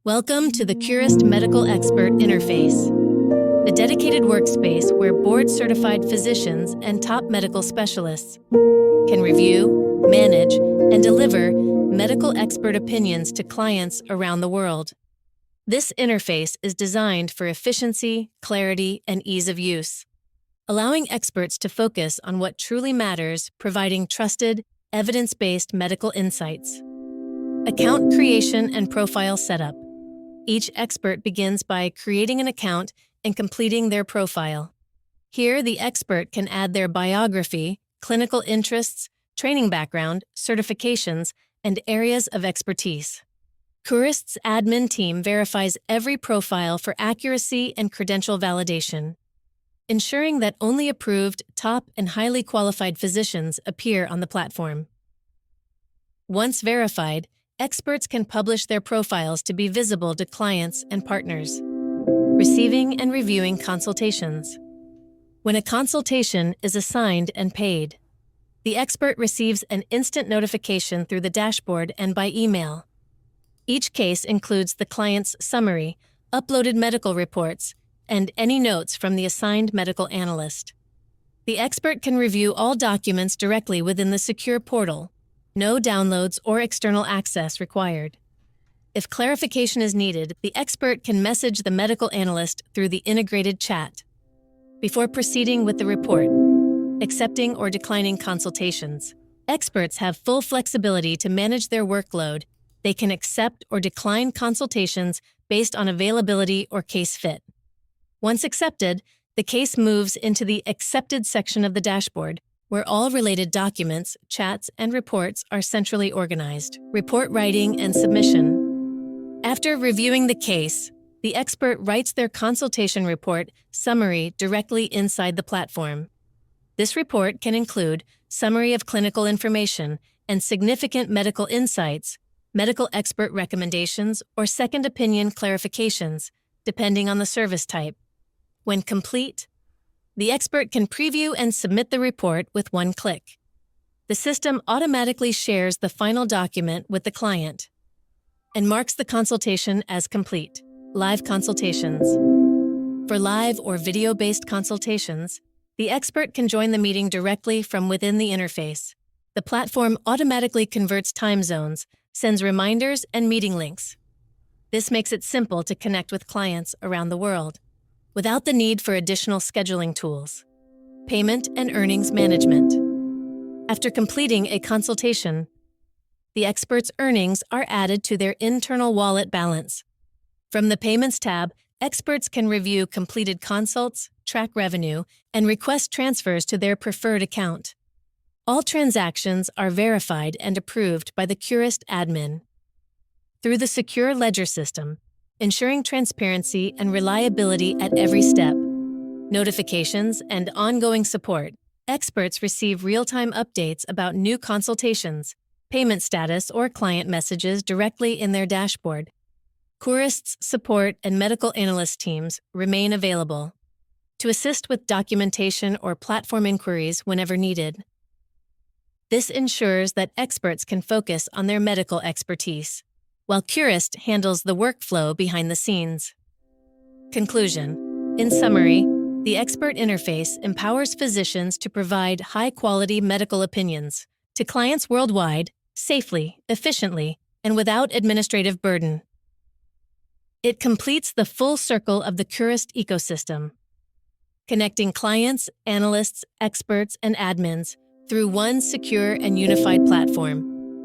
Welcome to the Kurist Medical Expert Interface, a dedicated workspace where board-certified physicians and top medical specialists can review, manage, and deliver medical expert opinions to clients around the world. This interface is designed for efficiency, clarity, and ease of use, allowing experts to focus on what truly matters, providing trusted, evidence-based medical insights. Account creation and profile setup. Each expert begins by creating an account and completing their profile. Here, the expert can add their biography, clinical interests, training background, certifications, and areas of expertise. Kurist's admin team verifies every profile for accuracy and credential validation, ensuring that only approved, top, and highly qualified physicians appear on the platform. Once verified, experts can publish their profiles to be visible to clients and partners, receiving and reviewing consultations. When a consultation is assigned and paid, the expert receives an instant notification through the dashboard and by email. Each case includes the client's summary, uploaded medical reports, and any notes from the assigned medical analyst. The expert can review all documents directly within the secure portal. No downloads or external access required. If clarification is needed, the expert can message the medical analyst through the integrated chat. Before proceeding with the report, accepting or declining consultations, experts have full flexibility to manage their workload. They can accept or decline consultations based on availability or case fit. Once accepted, the case moves into the Accepted section of the dashboard, where all related documents, chats, and reports are centrally organized. Report writing and submission. After reviewing the case, the expert writes their consultation report summary directly inside the platform. This report can include summary of clinical information and significant medical insights, medical expert recommendations, or second opinion clarifications, depending on the service type. When complete, the expert can preview and submit the report with one click. The system automatically shares the final document with the client and marks the consultation as complete. Live consultations. For live or video-based consultations, the expert can join the meeting directly from within the interface. The platform automatically converts time zones, sends reminders, and meeting links. This makes it simple to connect with clients around the world, without the need for additional scheduling tools. Payment and earnings management. After completing a consultation, the expert's earnings are added to their internal wallet balance. From the Payments tab, experts can review completed consults, track revenue, and request transfers to their preferred account. All transactions are verified and approved by the Kurist admin through the secure ledger system, ensuring transparency and reliability at every step. Notifications and ongoing support. Experts receive real-time updates about new consultations, payment status, or client messages directly in their dashboard. Kurist's support and medical analyst teams remain available to assist with documentation or platform inquiries whenever needed. This ensures that experts can focus on their medical expertise, while Kurist handles the workflow behind the scenes. Conclusion. In summary, the expert interface empowers physicians to provide high-quality medical opinions to clients worldwide, safely, efficiently, and without administrative burden. It completes the full circle of the Kurist ecosystem, connecting clients, analysts, experts, and admins through one secure and unified platform.